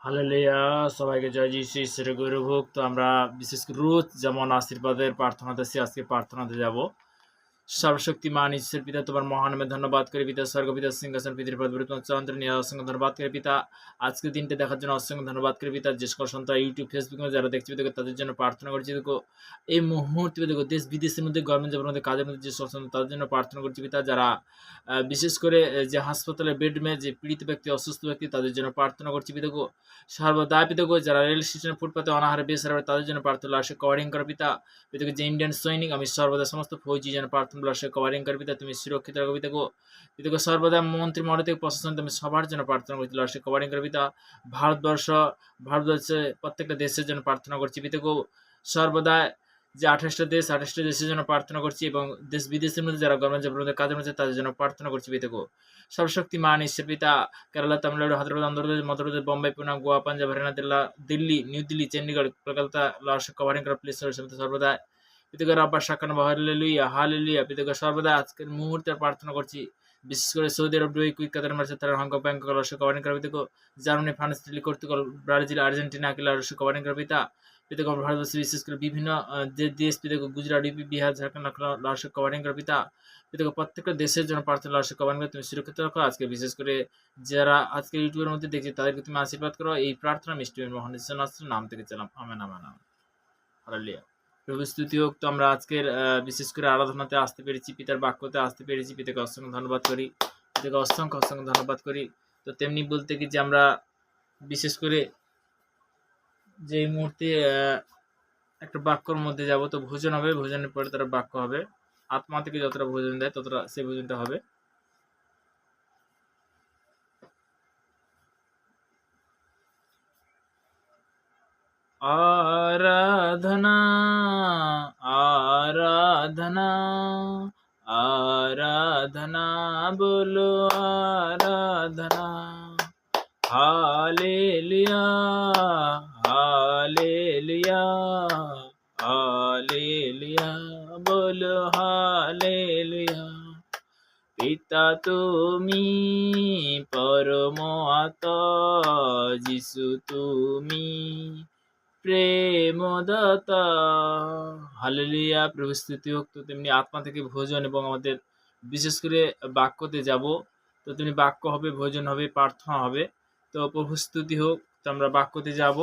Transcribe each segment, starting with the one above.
Hallelujah, সবাইকে জয় যিশু ঈশ্বরের গৌরব হোক। তো আমরা বিশেষ করে রোজ যেমন আশীর্বাদের প্রার্থনাতে আছি, আজকে প্রার্থনাতে যাব। সর্বশক্তিমান ঈশ্বর পিতা, তোমার মহানামে ধন্যবাদ করে পিতা, স্বর্গ পিতা সিংহাসন পৃথিবীর পদ তোমার চন্দ্র নিয়ে অসংখ্য ধন্যবাদ করে পিতা। আজকে দিনটা দেখার জন্য অসংখ্য ধন্যবাদ করে পিতা। যে সকল সন্তান ইউটিউব ফেসবুক যারা দেখছি দেখো, তাদের জন্য প্রার্থনা করছি। দেখো এই মুহূর্তে দেখো দেশ বিদেশের মধ্যে গভর্নমেন্ট জবের মধ্যে কাজের মধ্যে যে সকল সন্তান, তাদের জন্য প্রার্থনা করছি পিতা। যারা বিশেষ করে যে হাসপাতালে বেড মে যে পীড়িত ব্যক্তি, অসুস্থ ব্যক্তি, তাদের জন্য প্রার্থনা করছি পিতা গো। সর্বদা পিতা গো, যারা রেল স্টেশনে ফুটপাতে অনাহারে বেসারে তাদের জন্য প্রার্থনা আসে কভারিং করা পিতা। পিতাকে যে ইন্ডিয়ান সৈনিক, আমি সর্বদা সমস্ত ফৌজি যেন প্রার্থনা আসে কভারিং করা পিতা। তুমি সুরক্ষিত রাখো পিতা গো। পিতাকে সর্বদা মন্ত্রী মহোদয় থেকে প্রশাসন তুমি সবার জন্য প্রার্থনা করছিল আসে কভারিং করা পিতা। ভারতবর্ষে প্রত্যেকটা দেশের জন্য প্রার্থনা করছি পিতা গো। সর্বদা যে 28টা দেশের জন্য প্রার্থনা করছি, এবং দেশ বিদেশের মধ্যে যারা গভর্নমেন্ট কাজের মধ্যে তাদের জন্য প্রার্থনা করছি পিতা গো। সর্বশক্তিমান ঈশ্বর পিতা, কেরালা, তামিলনাড়ু, হায়দ্রাবাদ, অন্ধ্রপ্রদেশ, মধ্যপ্রদেশ, বোম্বাই, পুনা, গোয়া, পাঞ্জাব, হরিয়ানা, দিল্লি, নিউ দিল্লি, চণ্ডীগড়, কলকাতা, লাস কভারিং করা প্লিজ সর্বদা পিতাকে রব্বার সাকানো হালেলুয়া পিতাকে সর্বদা আজকের মুহূর্তে প্রার্থনা করছি। বিশেষ করে সৌদি আরব, দুবাই, কুইক, কাতার, মার্সেল, হংকং, ব্যাংকক, রাশিয়া কভারিং করা পিতাকে। জার্মানি, ফ্রান্স, ইতালি, পর্তুগাল, ব্রাজিল, আর্জেন্টিনা, আকিলা, রাশিয়া কভারিং করা পিতা। পিতাকে ভারতবর্ষে বিশেষ করে বিভিন্ন যে দেশ পিতাকে Gujarat, UP, Bihar, Jharkhand, Russia covering করা পিতা। পিতাকে প্রত্যেকটা দেশের জন্য প্রার্থনা রাশিয়া কভারিং করে তুমি সুরক্ষিত রাখো। আজকে বিশেষ করে যারা আজকে ইউটিউবের মধ্যে দেখছি তাদেরকে তুমি আশীর্বাদ করো। এই প্রার্থনা মিষ্টি মোহন নাম থেকে চালাম, আমেন আমেন আমেন। হালেলুয়া। প্রভু স্তুতি হোক। তো আমরা আজকের বিশেষ করে আরাধনাতে আসতে পেরেছি, পিতার বাক্যতে আসতে পেরেছি। পিতাকে অসংখ্য ধন্যবাদ করি, পিতাকে অসংখ্য ধন্যবাদ করি। তো তেমনি বলতে কি যে আমরা বিশেষ করে যে এই মুহূর্তে একটা বাক্যর মধ্যে যাব। তো ভোজন হবে, ভোজনের পরে তারা বাক্য হবে। আত্মা থেকে যতটা ভোজন দেয় ততটা সেই ভোজনটা হবে। আরাধনা আরাধনা আরাধনা বলো আরাধনা। হালেলুয়া হালেলুয়া হালেলুয়া বলো হালেলুয়া। পিতা তুমি পরম আত্মা, যিশু তুমি প্রেমদাতা। হালেলুয়া। প্রভু স্তুতি হোক। তো তেমনি আত্মা থেকে ভোজন এবং আমাদের বিশেষ করে বাক্যতে যাব। তো তেমনি বাক্য হবে, ভোজন হবে, প্রার্থনা হবে। তো প্রভু স্তুতি হোক। তো আমরা বাক্যতে যাব।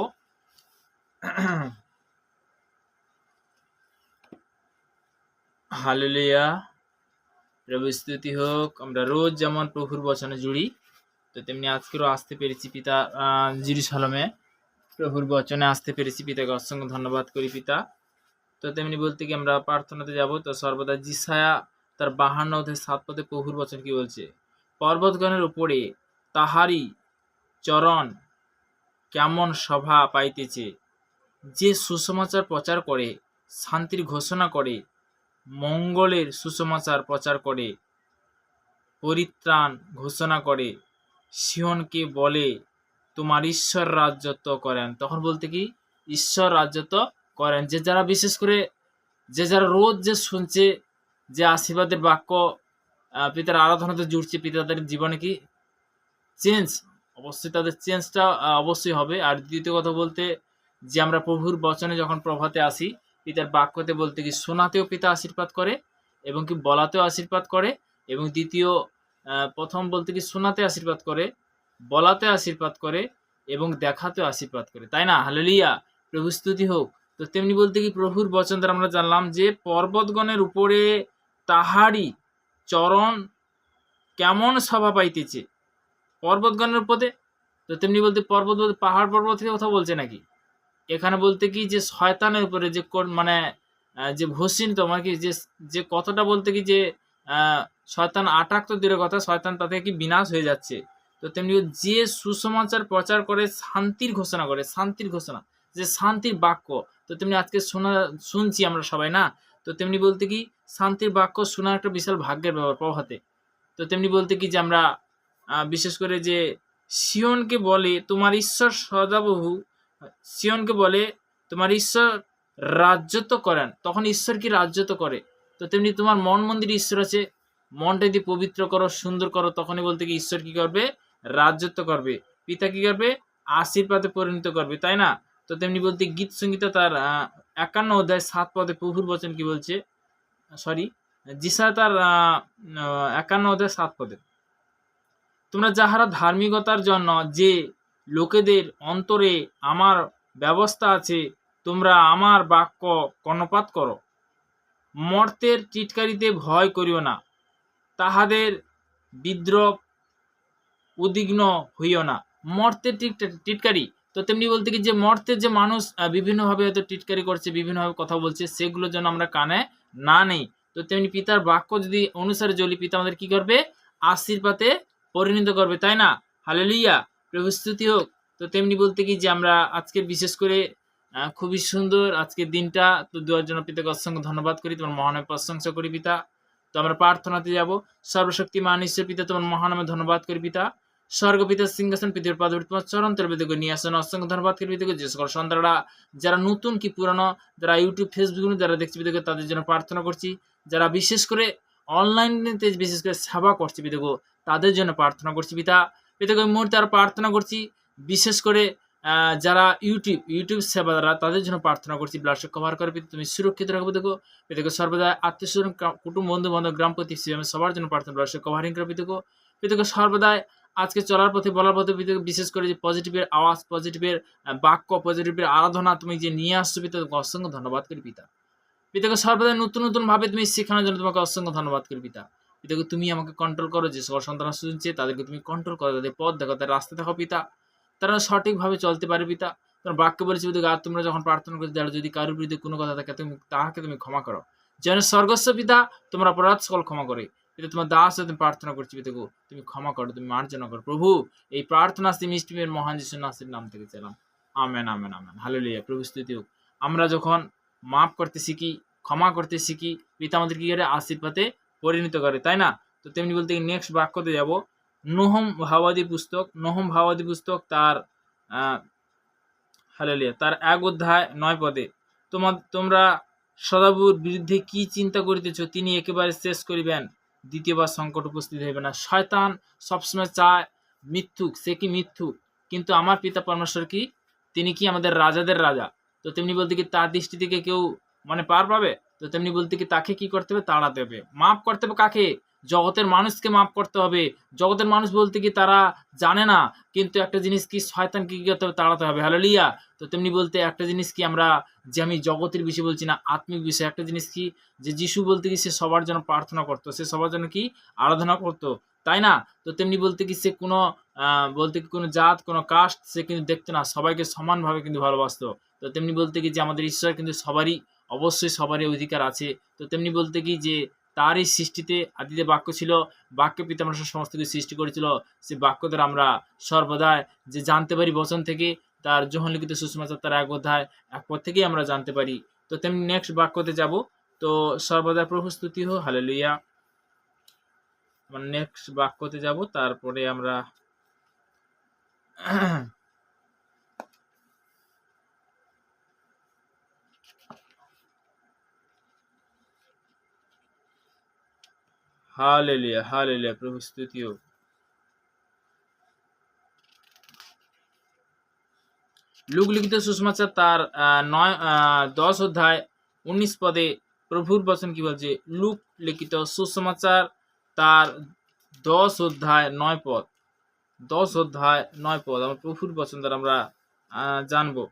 হালেলুয়া। প্রভু স্তুতি হোক। আমরা রোজ যেমন প্রভুর বচনে জুড়ি, তো তেমনি আজকেরও আসতে পেরেছি পিতা জেরুজালেমে প্রভুর বচনে আসতে পেরেছি। পিতাকে অসংখ্য ধন্যবাদ করি পিতা। তো তেমনি বলতে কি আমরা প্রার্থনাতে যাব। তো সর্বদা যিশায়া তার 52 অধ্যায় 7 পদে প্রভুর বচন কি বলছে? পর্বতগণের উপরে তাহারি চরণ কেমন সভা পাইতেছে, যে সুসমাচার প্রচার করে, শান্তির ঘোষণা করে, মঙ্গলের সুসমাচার প্রচার করে, পরিত্রাণ ঘোষণা করে, সিয়নকে বলে তোমার ঈশ্বর রাজত্ব করেন। তখন বলতে কি ঈশ্বর রাজত্ব করেন। যে যারা বিশেষ করে যে যারা রোজ যে শুনছে, যে আশীর্বাদের বাক্য পিতার আরাধনাতে জুড়ছে, পিতা তাদের জীবনে কি চেঞ্জ, অবশ্যই তাদের চেঞ্জটা অবশ্যই হবে। আর দ্বিতীয় কথা বলতে যে আমরা প্রভুর বচনে যখন প্রভাতে আসি, পিতার বাক্যতে বলতে কি শোনাতেও পিতা আশীর্বাদ করে এবং কি বলাতেও আশীর্বাদ করে, এবং দ্বিতীয় প্রথম বলতে কি শোনাতে আশীর্বাদ করে, বলাতে আশীর্বাদ করে এবং দেখাতেও আশীর্বাদ করে, তাই না? হালেলুয়া। প্রভু স্তুতি হোক। তো তেমনি বলতে কি প্রভুর বচন দ্বারা আমরা জানলাম যে পর্বতগণের উপরে তাহারি চরণ কেমন সভা পাইতেছে, পর্বতগণের উপরে। তো তেমনি বলতে পর্বত বলতে পাহাড় পর্বত থেকে কথা বলছে নাকি? এখানে বলতে কি যে শয়তানের উপরে যে মানে যে ভসিন তোমার কি যে কতটা বলতে কি যে শয়তান আটাক তো দূরের কথা, শয়তান তাতে কি বিনাশ হয়ে যাচ্ছে। তো তেমনি যে সুসমাচার প্রচার করে, শান্তির ঘোষণা করে, শান্তির ঘোষণা, যে শান্তির বাক্য। তো তেমনি আজকে শুনছি আমরা সবাই না। তো তেমনি বলতে কি শান্তির বাক্য শোনার একটা বিশাল ভাগ্যের ব্যাপার প্রভাতে। তো তেমনি বলতে কি যে আমরা বিশেষ করে যে সিয়নকে বলে তোমার ঈশ্বর সদাপ্রভু, সিয়নকে বলে তোমার ঈশ্বর রাজত্ব করেন। তখন ঈশ্বর কি রাজত্ব করে? তো তেমনি তোমার মন মন্দির ঈশ্বর আছে, মনটা যদি পবিত্র করো, সুন্দর করো, তখনই বলতে কি ঈশ্বর কি করবে? রাজত্ব করবে। পিতা কি করবে? আশীর্বাদে পরিণত করবে, তাই না? তো তেমনি বলতে গীত সংহিতা তার 51 অধ্যায় 7 পদে প্রভুর বচন কি বলছে, সরি যিশায়া তার 51 অধ্যায় 7 পদে, তোমরা যাহারা ধার্মিকতার জন্য যে লোকেদের অন্তরে আমার ব্যবস্থা আছে, তোমরা আমার বাক্য কর্ণপাত করো, মর্তের টিটকারিতে ভয় করিও না, তাহাদের বিদ্রোহ উদ্বিগ্ন হইও না। মর্তের টিটকারি, তো তেমনি বলতে কি যে মর্তের যে মানুষ বিভিন্নভাবে হয়তো টিটকারি করছে, বিভিন্নভাবে কথা বলছে, সেগুলো যেন আমরা কানে না নেই। তো তেমনি পিতার বাক্য যদি অনুসারে চলি, পিতা আমাদের কি করবে, আশীর্বাদে পরিণত করবে, তাই না? হালেলুয়া, প্রভু স্তুতি হোক। তো তেমনি বলতে কি যে আমরা আজকে বিশেষ করে খুবই সুন্দর আজকের দিনটা তো দেওয়ার জন্য পিতাকে অসংখ্য ধন্যবাদ করি, তোমার মহানামে প্রশংসা করি পিতা। তো আমরা প্রার্থনাতে যাব। সর্বশক্তিমান ঈশ্বর পিতা, তোমার মহানামে ধন্যবাদ করি পিতা। স্বর্গপিতার সিংহাসন পৃথিবীর পাদবী তোমার চরণ তলে বিদে নিয়ে আসেন, অসংখ্য ধন্যবাদ করি বিদে। যে সকল সন্তানরা যারা নতুন কি পুরানো, যারা ইউটিউব ফেসবুক যারা দেখছি বিদে, তাদের জন্য প্রার্থনা করছি। যারা বিশেষ করে অনলাইনেতে বিশেষ করে সেবা করছে বিদে, তাদের জন্য প্রার্থনা করছি পিতা। পিতাকে ওই মুহূর্তে আর প্রার্থনা করছি, বিশেষ করে যারা ইউটিউব সেবা দ্বারা, তাদের জন্য প্রার্থনা করছি। ব্লাড কভার করে পিতা, তুমি সুরক্ষিত রাখবে দেখো পিতাকে। সর্বদা আত্মীয় স্বজন, কুটুম্ব, বন্ধু বান্ধব, গ্রাম প্রতিবেশী সবার জন্য প্রার্থনা, ব্লাড কভারিং করে পিতাকে সর্বদাই আজকে চলার পথে বলার পথে বিশেষ করে যে পজিটিভের আওয়াজ, পজিটিভের বাক্য, পজিটিভের আরাধনা তুমি যে নিয়ে আসছো পিতা, অসংখ্য ধন্যবাদ করি পিতা। পিতাকে সর্বদা নতুন নতুন ভাবে তুমি শেখানোর জন্য তোমাকে অসংখ্য ধন্যবাদ করি পিতা। পিতাকে তুমি আমাকে কন্ট্রোল করো, যে সকল সন্তান শুনছে তাদেরকে তুমি কন্ট্রোল করো, তাদের পথ দেখো, তাদের রাস্তা দেখো পিতা, তারা সঠিকভাবে চলতে পারে পিতা। তোমার বাক্য বলেছি পিতা, আর তোমরা যখন প্রার্থনা করতে যারা যদি কারোর বিরুদ্ধে কোনো কথা থাকে, তুমি তাহাকে তুমি ক্ষমা করো, যেন স্বর্গস্ব পিতা তোমার অপরাধ সকল ক্ষমা করে। পিতা তোমার দাস তুমি প্রার্থনা করছি পিতা গো, তুমি ক্ষমা করো, তুমি মার্জনা করো প্রভু। এই প্রার্থনা আসছে মিষ্টিমের মহান যিশু নাসির নাম থেকে চাইলাম, আমেন আমেন আমেন। হালেলুয়া, প্রভু স্তুতি হোক। আমরা যখন মাফ করতে শিখি, ক্ষমা করতে শিখি, পিতা আমাদের কি করে, আশীর্বাদে পরিণত করে, তাই না? তো তেমনি বলতে নেক্সট বাক্যতে যাব। নহম ভাবাদী পুস্তক তার হালেলুয়া, তার 1 অধ্যায় 9 পদে, তোমরা সদাবুর বিরুদ্ধে কি চিন্তা করিতেছ, তিনি একেবারে শেষ করিবেন, দ্বিতীয়বার সংকট উপস্থিত হইবে না। শয়তান সবসময় চায় মিথ্যুক, সে কি মিথ্যুক, কিন্তু আমার পিতা পরমেশ্বর কি, তিনি কি আমাদের রাজাদের রাজা। তো তেমনি বলতে কি তার দৃষ্টি থেকে কেউ মানে পার পাবে, তো তেমনি বলতে কি তাকে কি করতে হবে, তাড়াতে হবে। মাফ করতে হবে কাকে, জগতের মানুষকে মাফ করতে হবে। জগতের মানুষ বলতে কি তারা জানে না, কিন্তু একটা জিনিস কি, শয়তানকে কি করতে হবে, তাড়াতে হবে। হালেলুয়া। তো তেমনি বলতে একটা জিনিস কি, আমরা যে আমি জগতের বিষয় বলছি না, আত্মিক বিষয় একটা জিনিস কি, যে যিশু বলতে কি সে সবার জন্য প্রার্থনা করতো, সে সবার জন্য কি আরাধনা করতো, তাই না? তো তেমনি বলতে কি সে কোনো বলতে কি কোনো জাত, কোনো কাস্ট সে কিন্তু দেখতো না, সবাইকে সমানভাবে কিন্তু ভালোবাসতো। তো তেমনি বলতে কি যে আমাদের ঈশ্বর কিন্তু সবারই, অবশ্যই সবারই অধিকার আছে। তো তেমনি বলতে কি যে তারই সৃষ্টিতে আদিতে বাক্য ছিল, বাক্যে পিতামাতা সমস্ত কিছু সৃষ্টি করেছিল। সে বাক্য দ্বারা আমরা সর্বদাই যে জানতে পারি বচন থেকে, তার যোহন লিখিত সুসমাচার তার 1 অধ্যায় 1 পদ থেকেই আমরা জানতে পারি। তো তেমনি নেক্সট বাক্যতে যাব। তো সর্বদা প্রভু স্তুতি হোক, হালেলুয়া। আমরা নেক্সট বাক্যতে যাব, তারপরে আমরা হালেলুয়া, হালেলুয়া, প্রভু স্তুতি হোক। লুক লিখিত সুসমাচার তার 10 অধ্যায় 19 পদে প্রভুর বচন কি বলছে। লুক লিখিত সুসমাচার তার 10 অধ্যায় 9 পদ, 10 অধ্যায় 9 পদ আমরা প্রভুর বচন দ্বারা আমরা জানবো।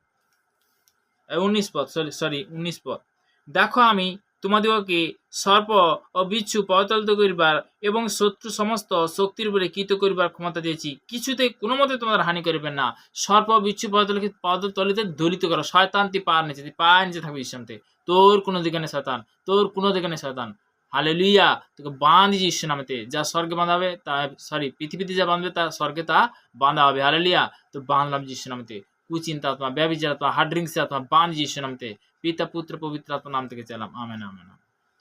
19 পদ, সরি 19 পদ। দেখো আমি তোমাদিগকে সর্প ও বিচ্ছু পদতলিত করিবার এবং শত্রু সমস্ত শক্তির উপরে কৃত করিবার ক্ষমতা দিয়েছি, কিছুতে কোনো মতে তোমাদের হানি করিবেন না। সর্প বিচ্ছু পদতলিতে দলিত করো। শয়তান তুই পায়ের নিচে থাকবে ঈশ্বরতে, তোর কোনো দিকে নেই শয়তান, তোর কোনো দিকে নেই শয়তান। হালেলুয়া। তোকে বাঁধিয়েছি ঈশ্বর নামেতে, যা স্বর্গে বাঁধা হবে তা, সরি পৃথিবীতে যা বাঁধবে তা স্বর্গে তা বাঁধা হবে। হালেলুয়া। তো বাঁধলাম যিশু নামেতে, কুচিন্তা আত্মা, ব্যভিচার আত্মা, হার্ড্রিংস আত্মা, বাঁধ যিশু নামতে, পিতা পুত্র পবিত্র আত্মা নাম থেকে চাইলাম, আমেন আমেন।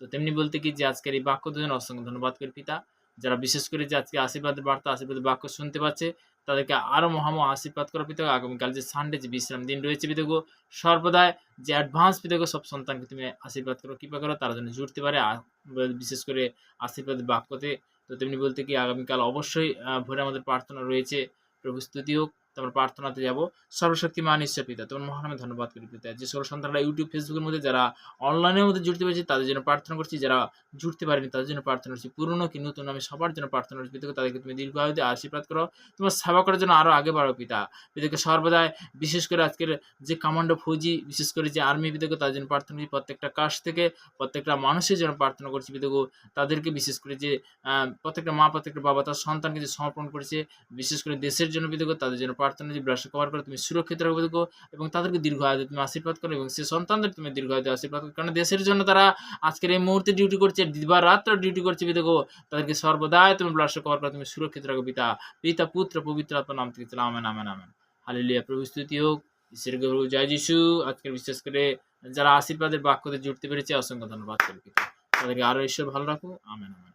তো তেমনি বলতে কি যে আজকের এই বাক্য দুজন অসংখ্য ধন্যবাদ করি পিতা, যারা বিশেষ করে যে আজকে আশীর্বাদের বার্তা, আশীর্বাদের বাক্য শুনতে পাচ্ছে, তাদেরকে আরো মহামহ আশীর্বাদ করা পিতা। আগামীকাল যে সানডে যে বিশ্রাম দিন রয়েছে পিতাগো, সর্বদাই যে অ্যাডভান্স পিতাগো সব সন্তানকে তুমি আশীর্বাদ করো, কৃপা করো, তারা যেন জুড়তে পারে বিশেষ করে আশীর্বাদের বাক্যতে। তো তেমনি বলতে কি আগামীকাল অবশ্যই ভোরে আমাদের প্রার্থনা রয়েছে, প্রভু স্তুতি হোক। তোমার প্রার্থনাতে যাব। সর্বশক্তিমান ঈশ্বর পিতা, তোমার মহান নামে ধন্যবাদ করি পিতা। যে সকল সন্তানরা ইউটিউব ফেসবুকের মধ্যে যারা অনলাইনের মধ্যে জুড়তে পেরেছে তাদের জন্য প্রার্থনা করছি, যারা জুড়তে পারেনি তাদের জন্য প্রার্থনা করছি, পুরনো কি নতুন আমি সবার জন্য প্রার্থনা করছি পিতা। তাদেরকে তুমি দীর্ঘায়ু দিয়ে আশীর্বাদ করো, তোমার সেবা করার জন্য আরো আগে বাড়ো পিতা। পিতাকে সর্বদাই বিশেষ করে আজকের যে কমান্ডো ফৌজি, বিশেষ করে যে আর্মি পিতাকে তাদের জন্য প্রার্থনা করছি, প্রত্যেকটা কাজ থেকে প্রত্যেকটা মানুষের জন্য প্রার্থনা করছি পিতাকে। তাদেরকে বিশেষ করে যে প্রত্যেকটা মা প্রত্যেকটা বাবা তার সন্তানকে যে সমর্পণ করেছে, বিশেষ করে দেশের জন্য পিতাকে তাদের জন্য প্রার্থনা যে ব্রাশ কভার করে তুমি সুরক্ষিত রাখো পিতাকে, এবং তাদেরকে দীর্ঘ আয়ু তুমি আশীর্বাদ করো, এবং সে সন্তানদের তুমি দীর্ঘ আয়ু আশীর্বাদ করো, কারণ দেশের জন্য তারা আজকের এই মুহূর্তে ডিউটি করছে, দিবা রাত্র ডিউটি করছে পিতাকে। তাদেরকে সর্বদাই তুমি ব্রাশ কভার করে তুমি সুরক্ষিত রাখো পিতা। পিতা পুত্র পবিত্র আত্মার নাম থেকে চলো, আমেন আমেন আমেন। হালেলুয়া, প্রভু স্তুতি হোক, ঈশ্বরের গৌরব, জয় যিশু। আজকের বিশেষ করে যারা আশীর্বাদের বাক্যতে জুড়তে পেরেছে অসংখ্য ধন্যবাদ করি পিতা। তাদেরকে আরো ঈশ্বর ভালো রাখো, আমেন আমেন।